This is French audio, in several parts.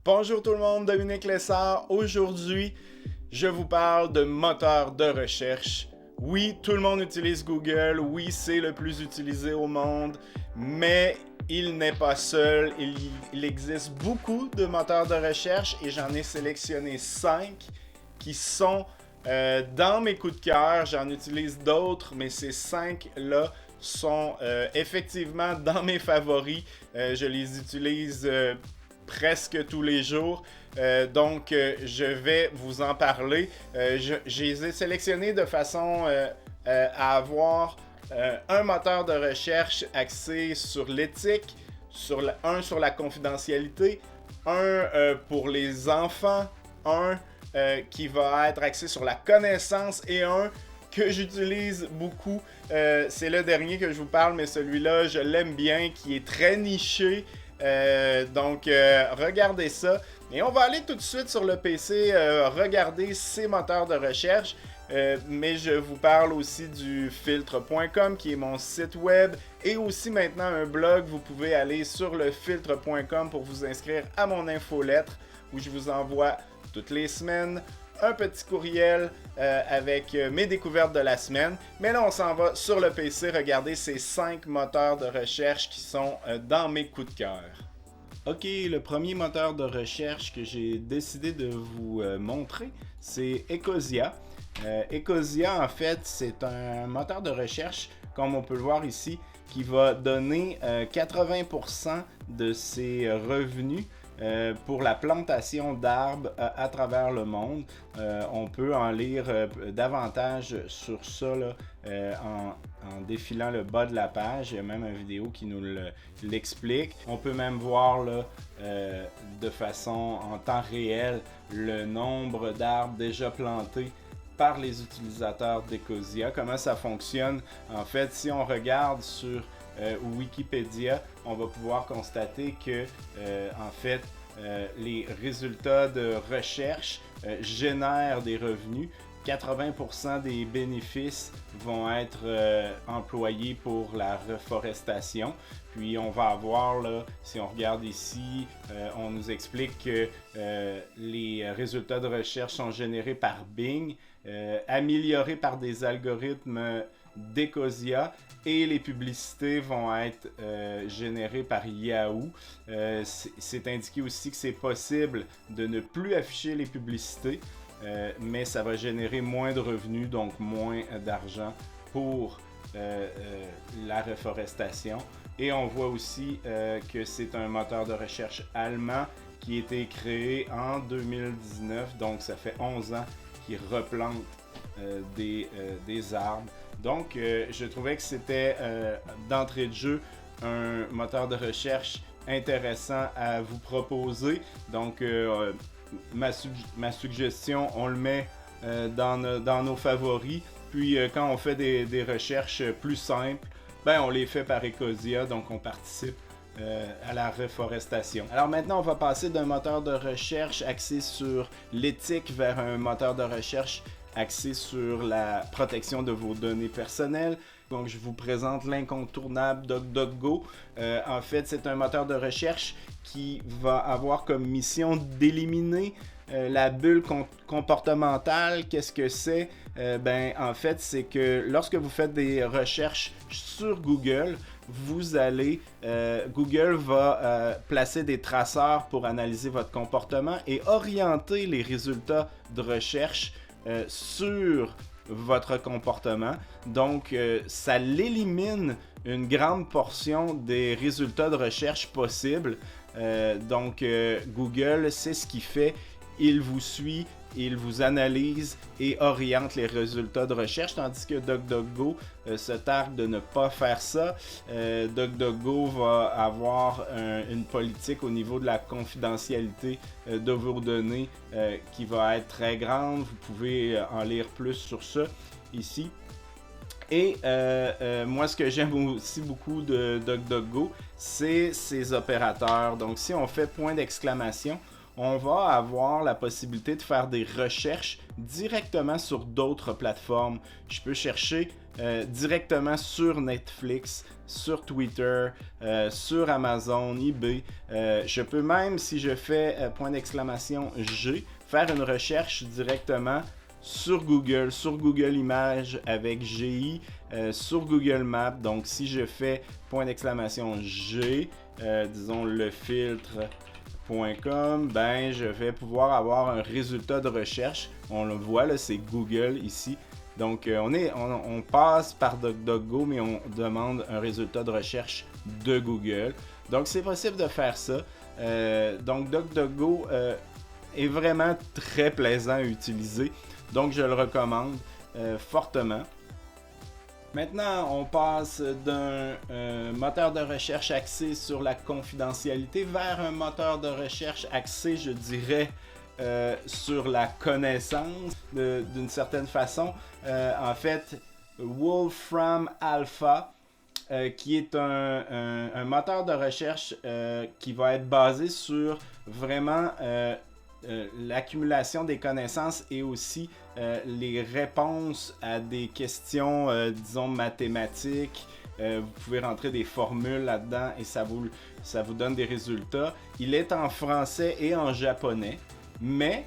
Bonjour tout le monde, Dominique Lessard. Aujourd'hui, je vous parle de moteur de recherche. Oui, tout le monde utilise Google. Oui, c'est le plus utilisé au monde. Mais il n'est pas seul. Il existe beaucoup de moteurs de recherche et j'en ai sélectionné 5 qui sont dans mes coups de cœur. J'en utilise d'autres, mais ces 5-là sont effectivement dans mes favoris. Je les utilise presque tous les jours. Je vais vous en parler. Je les ai sélectionnés de façon à avoir un moteur de recherche axé sur l'éthique, un sur la confidentialité, un pour les enfants, un qui va être axé sur la connaissance et un que j'utilise beaucoup. C'est le dernier que je vous parle, mais celui-là, je l'aime bien, qui est très niché. Regardez ça. Et on va aller tout de suite sur le PC regarder ces moteurs de recherche. Mais je vous parle aussi du filtre.com qui est mon site web et aussi maintenant un blog. Vous pouvez aller sur le filtre.com pour vous inscrire à mon infolettre où je vous envoie toutes les semaines un petit courriel avec mes découvertes de la semaine. Mais là, on s'en va sur le PC regarder ces 5 moteurs de recherche qui sont dans mes coups de cœur. Ok, le premier moteur de recherche que j'ai décidé de vous montrer, c'est Ecosia. Ecosia, en fait, c'est un moteur de recherche, comme on peut le voir ici, qui va donner 80% de ses revenus pour la plantation d'arbres à travers le monde. On peut en lire davantage sur ça là, en défilant le bas de la page. Il y a même une vidéo qui nous l'explique. On peut même voir là, de façon en temps réel le nombre d'arbres déjà plantés par les utilisateurs d'Ecosia. Comment ça fonctionne? En fait, si on regarde sur Wikipédia, on va pouvoir constater que les résultats de recherche génèrent des revenus. 80% des bénéfices vont être employés pour la reforestation. Puis on va avoir, là, si on regarde ici, on nous explique que les résultats de recherche sont générés par Bing, améliorés par des algorithmes d'Ecosia et les publicités vont être générées par Yahoo. C'est indiqué aussi que c'est possible de ne plus afficher les publicités, mais ça va générer moins de revenus, donc moins d'argent pour la reforestation. Et on voit aussi que c'est un moteur de recherche allemand qui a été créé en 2019, donc ça fait 11 ans qu'il replante des arbres. Donc, je trouvais que c'était d'entrée de jeu un moteur de recherche intéressant à vous proposer. Donc, ma suggestion, on le met dans nos favoris. Puis, quand on fait des recherches plus simples, ben, on les fait par Ecosia, donc on participe à la reforestation. Alors maintenant, on va passer d'un moteur de recherche axé sur l'éthique vers un moteur de recherche axé sur la protection de vos données personnelles. Donc, je vous présente l'incontournable DuckDuckGo. En fait, c'est un moteur de recherche qui va avoir comme mission d'éliminer la bulle comportementale. Qu'est-ce que c'est? En fait, c'est que lorsque vous faites des recherches sur Google, Google va placer des traceurs pour analyser votre comportement et orienter les résultats de recherche sur votre comportement. Donc, ça l'élimine une grande portion des résultats de recherche possibles. Google, c'est ce qu'il fait. Il vous suit, il vous analyse et oriente les résultats de recherche, tandis que DuckDuckGo se targue de ne pas faire ça. DuckDuckGo va avoir une politique au niveau de la confidentialité de vos données qui va être très grande. Vous pouvez en lire plus sur ça ici. Et moi, ce que j'aime aussi beaucoup de DuckDuckGo, c'est ses opérateurs. Donc, si on fait point d'exclamation, on va avoir la possibilité de faire des recherches directement sur d'autres plateformes. Je peux chercher directement sur Netflix, sur Twitter, sur Amazon, eBay. Je peux même, si je fais G, faire une recherche directement sur Google Images avec GI, sur Google Maps. Donc si je fais G, disons le filtre.com, ben je vais pouvoir avoir un résultat de recherche. On le voit là, c'est Google ici. Donc on passe par DuckDuckGo, mais on demande un résultat de recherche de Google. Donc c'est possible de faire ça. Donc DuckDuckGo est vraiment très plaisant à utiliser. Donc je le recommande fortement. Maintenant, on passe d'un moteur de recherche axé sur la confidentialité vers un moteur de recherche axé, je dirais, sur la connaissance d'une certaine façon. En fait, Wolfram Alpha, qui est un moteur de recherche qui va être basé sur vraiment l'accumulation des connaissances et aussi les réponses à des questions, disons, mathématiques. Vous pouvez rentrer des formules là-dedans et ça vous donne des résultats. Il est en français et en japonais, mais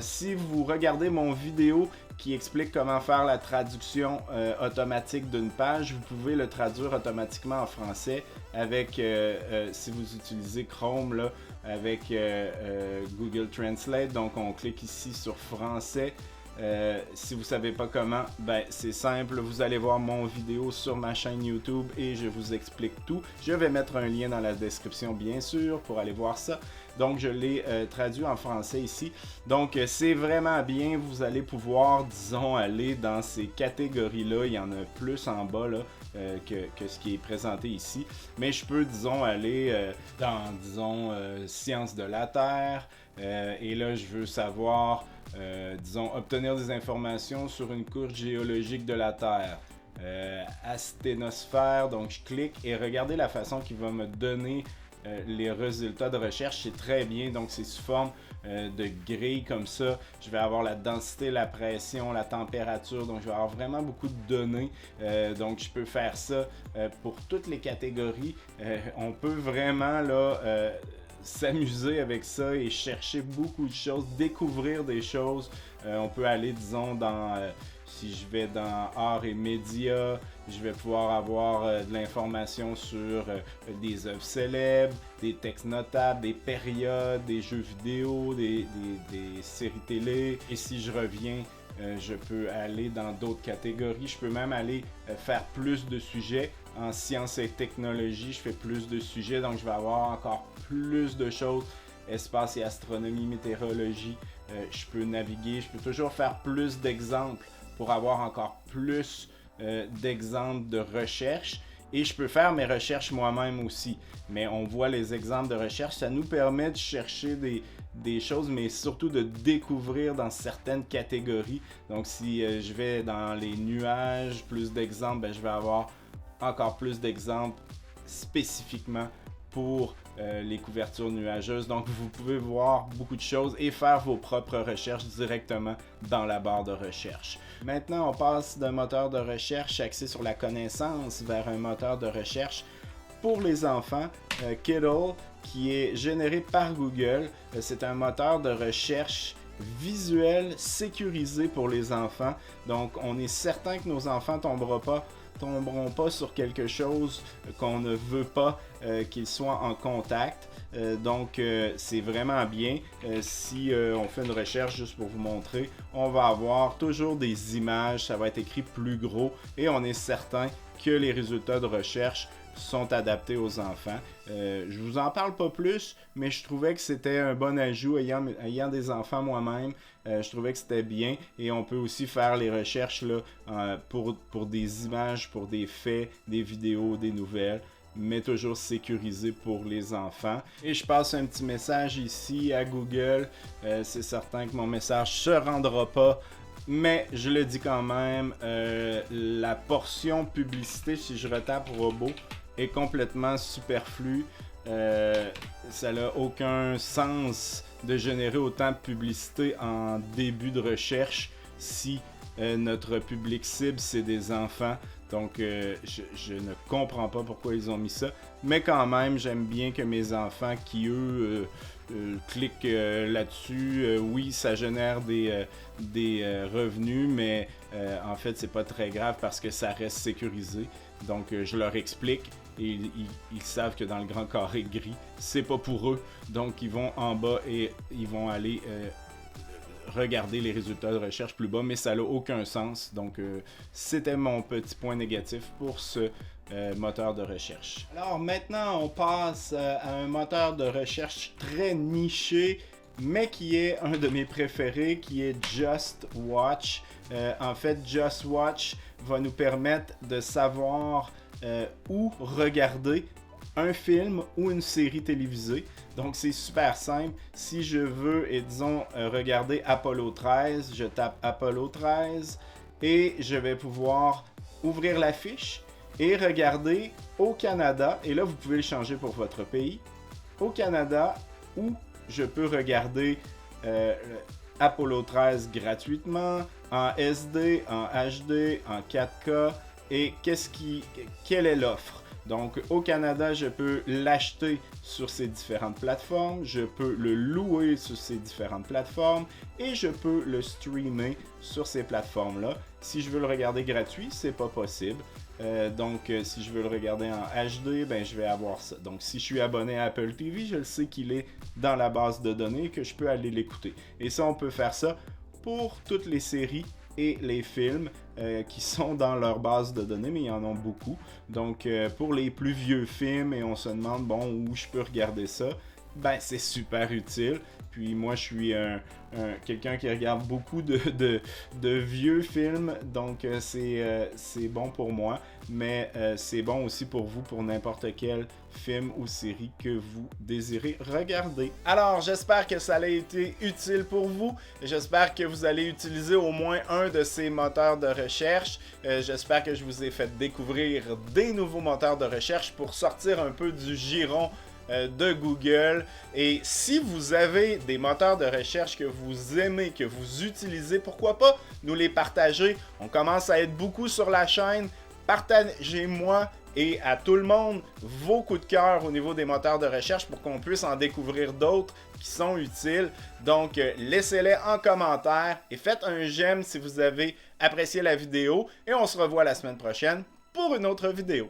si vous regardez mon vidéo qui explique comment faire la traduction automatique d'une page, vous pouvez le traduire automatiquement en français avec, si vous utilisez Chrome, là, avec Google Translate. Donc on clique ici sur français. Si vous ne savez pas comment, ben c'est simple, vous allez voir mon vidéo sur ma chaîne YouTube et je vous explique tout. Je vais mettre un lien dans la description bien sûr pour aller voir ça. Donc je l'ai traduit en français ici. Donc c'est vraiment bien, vous allez pouvoir, disons, aller dans ces catégories-là. Il y en a plus en bas là, que ce qui est présenté ici. Mais je peux, disons, aller dans, disons, sciences de la Terre. Et là, je veux savoir, disons, obtenir des informations sur une couche géologique de la Terre. Asténosphère, donc je clique et regardez la façon qu'il va me donner les résultats de recherche. C'est très bien, donc c'est sous forme de grille comme ça. Je vais avoir la densité, la pression, la température, donc je vais avoir vraiment beaucoup de données. Donc je peux faire ça pour toutes les catégories. On peut vraiment là s'amuser avec ça et chercher beaucoup de choses, découvrir des choses. On peut aller, disons, dans si je vais dans art et médias, je vais pouvoir avoir de l'information sur des œuvres célèbres, des textes notables, des périodes, des jeux vidéo, des séries télé. Et si je reviens, je peux aller dans d'autres catégories. Je peux même aller faire plus de sujets. En sciences et technologies, je fais plus de sujets, donc je vais avoir encore plus de choses. Espace et astronomie, météorologie, je peux naviguer, je peux toujours faire plus d'exemples pour avoir encore plus d'exemples de recherche. Et je peux faire mes recherches moi-même aussi. Mais on voit les exemples de recherche, ça nous permet de chercher des choses, mais surtout de découvrir dans certaines catégories. Donc si je vais dans les nuages, plus d'exemples, ben, je vais avoir encore plus d'exemples spécifiquement pour les couvertures nuageuses. Donc vous pouvez voir beaucoup de choses et faire vos propres recherches directement dans la barre de recherche. Maintenant, on passe d'un moteur de recherche axé sur la connaissance vers un moteur de recherche pour les enfants, Kiddle, qui est généré par Google. C'est un moteur de recherche visuel sécurisé pour les enfants. Donc on est certain que nos enfants tomberont pas sur quelque chose qu'on ne veut pas qu'ils soient en contact. Donc c'est vraiment bien. Si on fait une recherche, juste pour vous montrer, on va avoir toujours des images, ça va être écrit plus gros et on est certain que les résultats de recherche sont adaptés aux enfants. Je vous en parle pas plus, mais je trouvais que c'était un bon ajout ayant des enfants moi-même. Je trouvais que c'était bien et on peut aussi faire les recherches là, pour des images, pour des faits, des vidéos, des nouvelles, mais toujours sécurisé pour les enfants. Et je passe un petit message ici à Google. C'est certain que mon message se rendra pas, mais je le dis quand même, la portion publicité, si je retape robot, est complètement superflue. Ça n'a aucun sens de générer autant de publicité en début de recherche si notre public cible c'est des enfants. Donc je ne comprends pas pourquoi ils ont mis ça. Mais quand même, j'aime bien que mes enfants qui eux cliquent là-dessus. Oui, ça génère des revenus, mais en fait c'est pas très grave parce que ça reste sécurisé. Donc je leur explique. Et ils savent que dans le grand carré gris, c'est pas pour eux. Donc ils vont en bas et ils vont aller regarder les résultats de recherche plus bas, mais ça n'a aucun sens. Donc c'était mon petit point négatif pour ce moteur de recherche. Alors maintenant, on passe à un moteur de recherche très niché, mais qui est un de mes préférés, qui est Just Watch. En fait, Just Watch va nous permettre de savoir ou regarder un film ou une série télévisée. Donc c'est super simple. Si je veux, et disons, regarder Apollo 13, je tape Apollo 13 et je vais pouvoir ouvrir la fiche et regarder au Canada. Et là, vous pouvez le changer pour votre pays. Au Canada, où je peux regarder Apollo 13 gratuitement, en SD, en HD, en 4K. Et quelle est l'offre? Donc au Canada, je peux l'acheter sur ces différentes plateformes, je peux le louer sur ces différentes plateformes et je peux le streamer sur ces plateformes-là. Si je veux le regarder gratuit, c'est pas possible. Donc si je veux le regarder en HD, ben je vais avoir ça. Donc si je suis abonné à Apple TV, je le sais qu'il est dans la base de données et que je peux aller l'écouter. Et ça, on peut faire ça pour toutes les séries et les films qui sont dans leur base de données, mais il y en a beaucoup. Donc, pour les plus vieux films, et on se demande, bon, où je peux regarder ça, ben, c'est super utile. Puis moi, je suis quelqu'un qui regarde beaucoup de vieux films, donc c'est bon pour moi, mais c'est bon aussi pour vous, pour n'importe quel film ou série que vous désirez regarder. Alors, j'espère que ça a été utile pour vous. J'espère que vous allez utiliser au moins un de ces moteurs de recherche. J'espère que je vous ai fait découvrir des nouveaux moteurs de recherche pour sortir un peu du giron de Google. Et si vous avez des moteurs de recherche que vous aimez, que vous utilisez, pourquoi pas nous les partager. On commence à être beaucoup sur la chaîne. Partagez-moi et à tout le monde vos coups de cœur au niveau des moteurs de recherche pour qu'on puisse en découvrir d'autres qui sont utiles. Donc laissez-les en commentaire et faites un j'aime si vous avez apprécié la vidéo. Et on se revoit la semaine prochaine pour une autre vidéo.